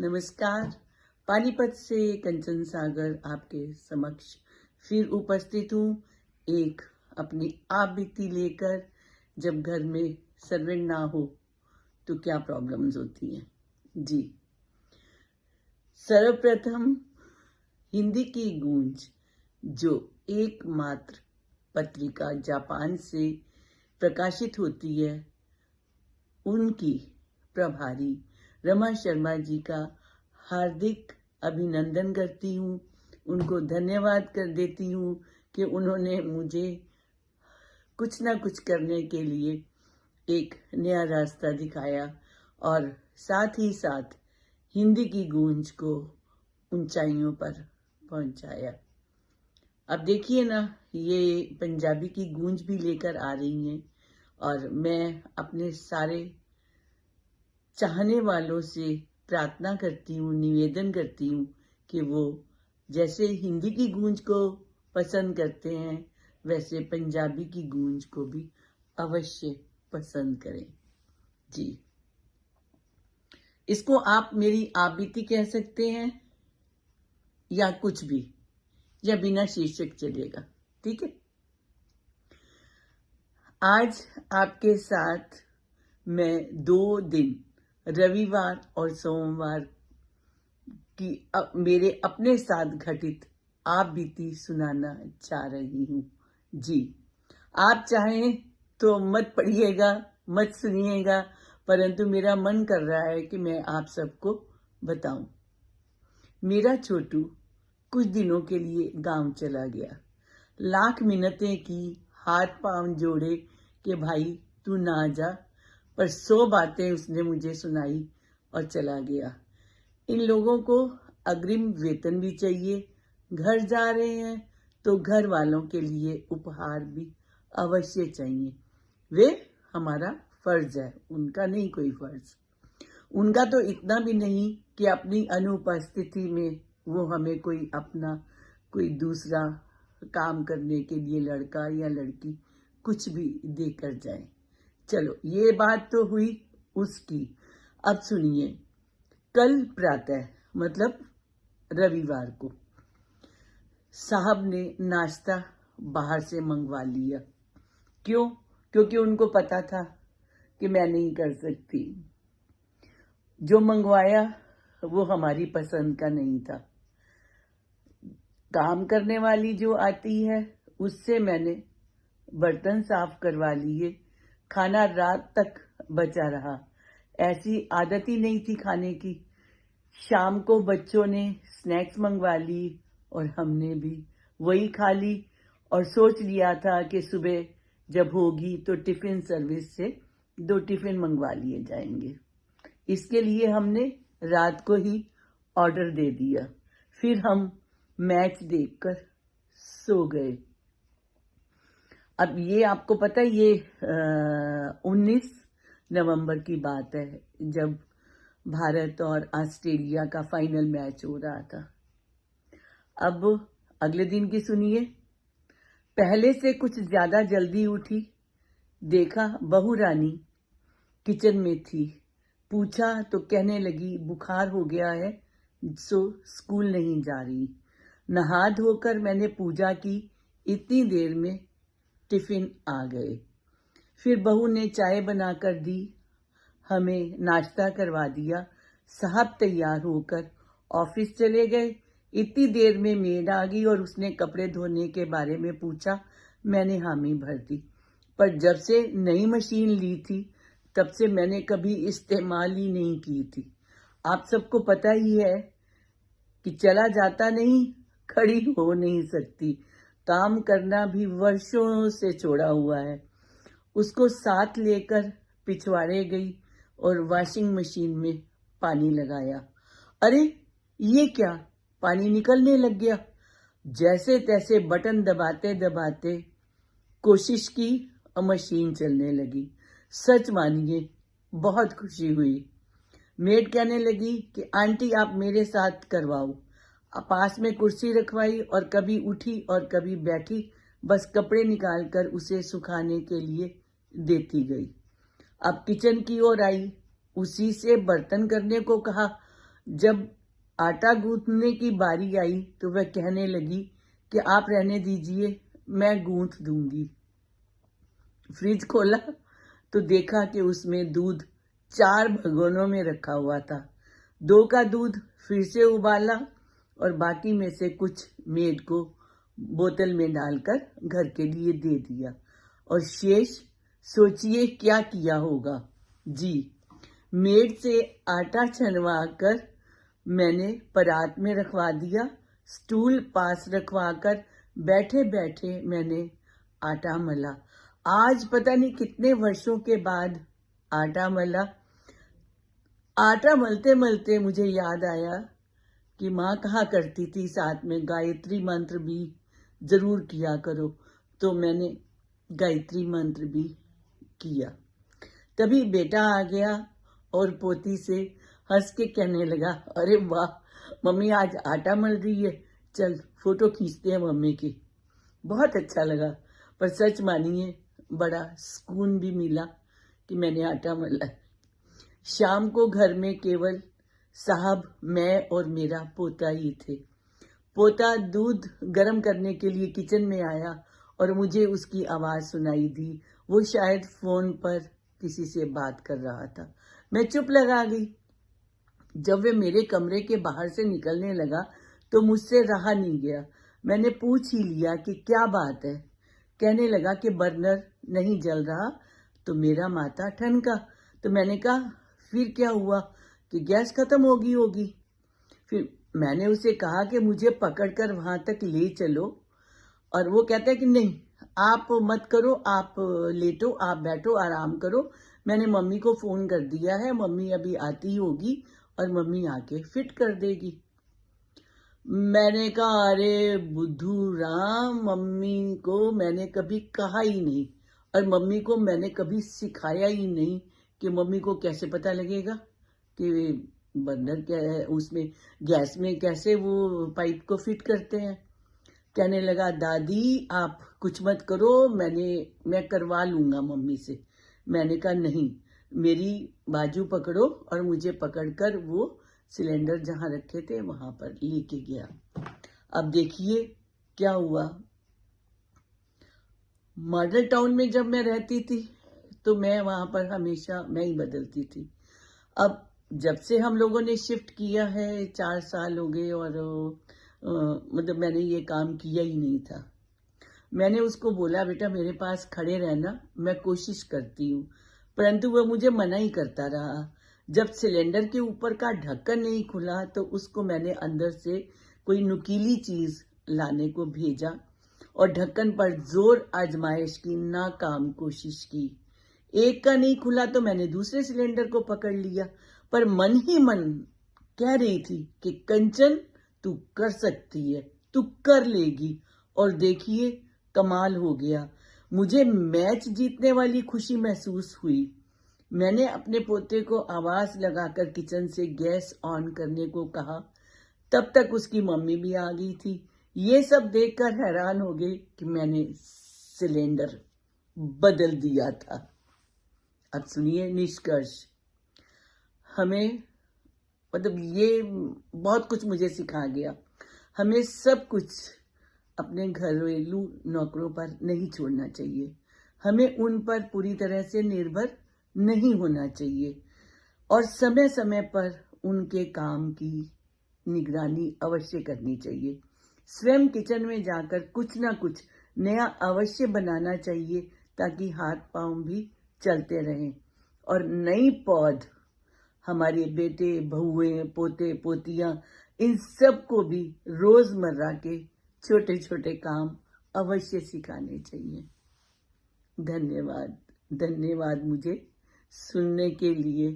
नमस्कार। पानीपत से कंचन सागर आपके समक्ष फिर उपस्थित हूँ एक अपनी आप बीती लेकर। जब घर में सर्वेंट ना हो तो क्या प्रॉब्लम्स होती हैं जी। सर्वप्रथम हिंदी की गूंज जो एकमात्र पत्रिका जापान से प्रकाशित होती है, उनकी प्रभारी रमा शर्मा जी का हार्दिक अभिनंदन करती हूँ। उनको धन्यवाद कर देती हूँ कि उन्होंने मुझे कुछ ना कुछ करने के लिए एक नया रास्ता दिखाया और साथ ही साथ हिंदी की गूंज को ऊंचाइयों पर पहुंचाया। अब देखिए ना, ये पंजाबी की गूंज भी लेकर आ रही हैं और मैं अपने सारे चाहने वालों से प्रार्थना करती हूँ, निवेदन करती हूँ कि वो जैसे हिंदी की गूंज को पसंद करते हैं वैसे पंजाबी की गूंज को भी अवश्य पसंद करें जी। इसको आप मेरी आप बीती कह सकते हैं या कुछ भी, या बिना शीर्षक चलेगा, ठीक है। आज आपके साथ मैं 2 दिन रविवार और सोमवार की मेरे अपने साथ घटित आप बीती सुनाना चाह रही हूँ जी। आप चाहें तो मत पढ़िएगा, मत सुनिएगा, परंतु मेरा मन कर रहा है कि मैं आप सबको बताऊं। मेरा छोटू कुछ दिनों के लिए गांव चला गया। लाख मिन्नतें की, हाथ पांव जोड़े कि भाई तू ना जा, पर 100 बातें उसने मुझे सुनाई और चला गया। इन लोगों को अग्रिम वेतन भी चाहिए, घर जा रहे हैं तो घर वालों के लिए उपहार भी अवश्य चाहिए। वे हमारा फर्ज है, उनका नहीं कोई फर्ज। उनका तो इतना भी नहीं कि अपनी अनुपस्थिति में वो हमें कोई दूसरा काम करने के लिए लड़का या लड़की कुछ भी देकर जाए। चलो, ये बात तो हुई उसकी। अब सुनिए, कल प्रातः मतलब रविवार को साहब ने नाश्ता बाहर से मंगवा लिया। क्यों? क्योंकि उनको पता था कि मैं नहीं कर सकती। जो मंगवाया वो हमारी पसंद का नहीं था। काम करने वाली जो आती है उससे मैंने बर्तन साफ करवा लिए। खाना रात तक बचा रहा, ऐसी आदत ही नहीं थी खाने की। शाम को बच्चों ने स्नैक्स मंगवा ली और हमने भी वही खा ली और सोच लिया था कि सुबह जब होगी तो टिफिन सर्विस से 2 टिफिन मंगवा लिए जाएंगे। इसके लिए हमने रात को ही ऑर्डर दे दिया। फिर हम मैच देखकर सो गए। अब ये आपको पता है, ये 19 नवंबर की बात है जब भारत और ऑस्ट्रेलिया का फाइनल मैच हो रहा था। अब अगले दिन की सुनिए। पहले से कुछ ज्यादा जल्दी उठी, देखा बहू रानी किचन में थी। पूछा तो कहने लगी बुखार हो गया है सो स्कूल नहीं जा रही। नहा धोकर मैंने पूजा की, इतनी देर में टिफिन आ गए। फिर बहू ने चाय बनाकर दी, हमें नाश्ता करवा दिया। साहब तैयार होकर ऑफिस चले गए। इतनी देर में मेड आ गई और उसने कपड़े धोने के बारे में पूछा। मैंने हामी भर दी, पर जब से नई मशीन ली थी तब से मैंने कभी इस्तेमाल ही नहीं की थी। आप सबको पता ही है कि चला जाता नहीं, खड़ी हो नहीं सकती। काम करना भी वर्षों से छोड़ा हुआ है। उसको साथ लेकर पिछवाड़े गई और वॉशिंग मशीन में पानी लगाया। अरे ये क्या, पानी निकलने लग गया। जैसे तैसे बटन दबाते दबाते कोशिश की और मशीन चलने लगी। सच मानिए बहुत खुशी हुई। मेड कहने लगी कि आंटी आप मेरे साथ करवाओ। पास में कुर्सी रखवाई और कभी उठी और कभी बैठी, बस कपड़े निकालकर उसे सुखाने के लिए देती गई। अब किचन की ओर आई, उसी से बर्तन करने को कहा। जब आटा गूंथने की बारी आई तो वह कहने लगी कि आप रहने दीजिए, मैं गूंथ दूंगी। फ्रिज खोला तो देखा कि उसमें दूध 4 भगोनों में रखा हुआ था। 2 का दूध फिर से उबाला और बाकी में से कुछ मेड को बोतल में डालकर घर के लिए दे दिया और शेष सोचिए क्या किया होगा। जी, मेड से आटा छनवा कर मैंने परात में रखवा दिया। स्टूल पास रखवा कर बैठे बैठे मैंने आटा मला। आज पता नहीं कितने वर्षों के बाद आटा मला। आटा मलते मलते मुझे याद आया कि माँ कहा करती थी साथ में गायत्री मंत्र भी जरूर किया करो, तो मैंने गायत्री मंत्र भी किया। तभी बेटा आ गया और पोती से हंस के कहने लगा, अरे वाह मम्मी आज आटा मल रही है, चल फोटो खींचते हैं मम्मी की। बहुत अच्छा लगा, पर सच मानिए बड़ा सुकून भी मिला कि मैंने आटा मला। शाम को घर में केवल साहब, मैं और मेरा पोता ही थे। पोता दूध गर्म करने के लिए किचन में आया और मुझे उसकी आवाज सुनाई दी। वो शायद फोन पर किसी से बात कर रहा था। मैं चुप लगा गई। जब वे मेरे कमरे के बाहर से निकलने लगा तो मुझसे रहा नहीं गया। मैंने पूछ ही लिया कि क्या बात है। कहने लगा कि बर्नर नहीं जल रहा, तो मेरा माथा ठनका। तो मैंने कहा फिर क्या हुआ कि गैस खत्म होगी। फिर मैंने उसे कहा कि मुझे पकड़कर वहां तक ले चलो, और वो कहता है कि नहीं आप मत करो, आप लेटो, आप बैठो, आराम करो, मैंने मम्मी को फोन कर दिया है, मम्मी अभी आती होगी और मम्मी आके फिट कर देगी। मैंने कहा अरे बुद्धू राम, मम्मी को मैंने कभी कहा ही नहीं और मम्मी को मैंने कभी सिखाया ही नहीं कि मम्मी को कैसे पता लगेगा कि बर्नर क्या है, उसमें गैस में कैसे वो पाइप को फिट करते हैं। कहने लगा दादी आप कुछ मत करो, मैं करवा लूंगा मम्मी से। मैंने कहा नहीं, मेरी बाजू पकड़ो, और मुझे पकड़कर वो सिलेंडर जहां रखे थे वहां पर लेके गया। अब देखिए क्या हुआ। मॉडल टाउन में जब मैं रहती थी तो मैं वहां पर हमेशा मैं ही बदलती थी। अब जब से हम लोगों ने शिफ्ट किया है 4 साल हो गए, और मतलब मैंने ये काम किया ही नहीं था। मैंने उसको बोला बेटा मेरे पास खड़े रहना, मैं कोशिश करती हूँ, परंतु वह मुझे मना ही करता रहा। जब सिलेंडर के ऊपर का ढक्कन नहीं खुला तो उसको मैंने अंदर से कोई नुकीली चीज लाने को भेजा और ढक्कन पर जोर आजमाइश की, नाकाम कोशिश की। एक का नहीं खुला तो मैंने दूसरे सिलेंडर को पकड़ लिया, पर मन ही मन कह रही थी कि कंचन तू कर सकती है, तू कर लेगी। और देखिए कमाल हो गया, मुझे मैच जीतने वाली खुशी महसूस हुई। मैंने अपने पोते को आवाज लगाकर किचन से गैस ऑन करने को कहा, तब तक उसकी मम्मी भी आ गई थी। ये सब देखकर हैरान हो गए कि मैंने सिलेंडर बदल दिया था। अब सुनिए निष्कर्ष। हमें मतलब ये बहुत कुछ मुझे सिखा गया। हमें सब कुछ अपने घरेलू नौकरों पर नहीं छोड़ना चाहिए, हमें उन पर पूरी तरह से निर्भर नहीं होना चाहिए, और समय समय पर उनके काम की निगरानी अवश्य करनी चाहिए। स्वयं किचन में जाकर कुछ ना कुछ नया अवश्य बनाना चाहिए ताकि हाथ पांव भी चलते रहें, और नई पौध हमारे बेटे बहुएं पोते पोतियां इन सब को भी रोजमर्रा के छोटे छोटे काम अवश्य सिखाने चाहिए। धन्यवाद, धन्यवाद मुझे सुनने के लिए।